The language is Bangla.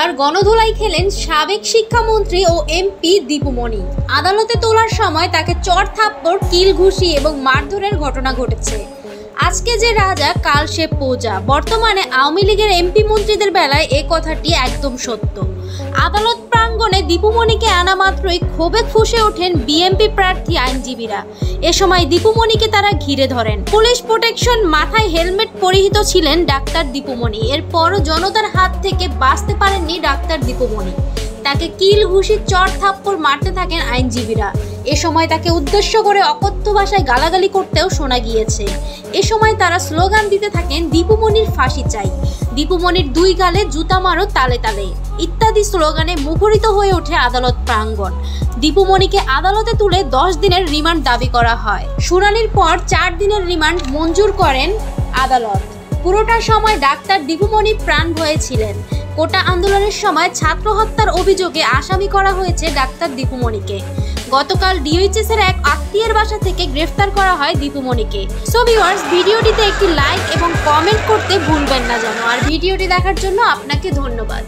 এবার গণধোলাই খেলেন সাবেক শিক্ষামন্ত্রী ও এমপি দীপুমণি। আদালতে তোলার সময় তাকে চড় থাপ্পড়, কিল ঘুষি এবং মারধরের ঘটনা ঘটেছে। আজকে যে রাজা কাল সে প্রজা। বর্তমানে আওয়ামী লীগের এমপি মন্ত্রীদের বেলায় এ কথাটি একদম সত্য। আদালত প্রাঙ্গণে দীপুমণিকে আনা মাত্রই ক্ষোভে ফুঁসে ওঠেন বিএনপি প্রার্থী আইনজীবীরা। এ সময় দীপুমণিকে তারা ঘিরে ধরেন। পুলিশ প্রোটেকশন, মাথায় হেলমেট পরিহিত ছিলেন ডাক্তার দীপুমণি। এরপরও জনতার হাত থেকে বাঁচতে পারেননি ডাক্তার দীপুমণি। তাকে কিল ঘুষি, চড় থাপ্পড় মারতে থাকেন আইনজীবীরা। এ সময় তাকে উদ্দেশ্য করে অকথ্য ভাষায় গালাগালি করতেও শোনা গিয়েছে। এ সময় তারা স্লোগান দিতে থাকেন, দীপুমণির ফাঁসি চাই, দীপুমণির দুই গালে জুতা মারো তালে তালে ইত্যাদি স্লোগানে মুখরিত হয়ে ওঠে আদালত প্রাঙ্গণ। দীপুমণিকে আদালতে তুলে 10 দিনের রিমান্ড দাবি করা হয়। শুনানির পর 4 দিনের রিমান্ড মঞ্জুর করেন আদালত। পুরোটা সময় ডাক্তার দীপুমণি প্রাণ ভয়ে ছিলেন। কোটা আন্দোলনের সময় ছাত্র হত্যার অভিযোগে আসামি করা হয়েছে ডাক্তার দীপুমণিকে। গতকাল ডিওএইচএস এর এক আত্মীয়ের বাসা থেকে গ্রেফতার করা হয় দীপুমণিকে। সো ভিউয়ার্স, ভিডিওটিতে একটি লাইক এবং কমেন্ট করতে ভুলবেন না যেন। আর ভিডিওটি দেখার জন্য আপনাকে ধন্যবাদ।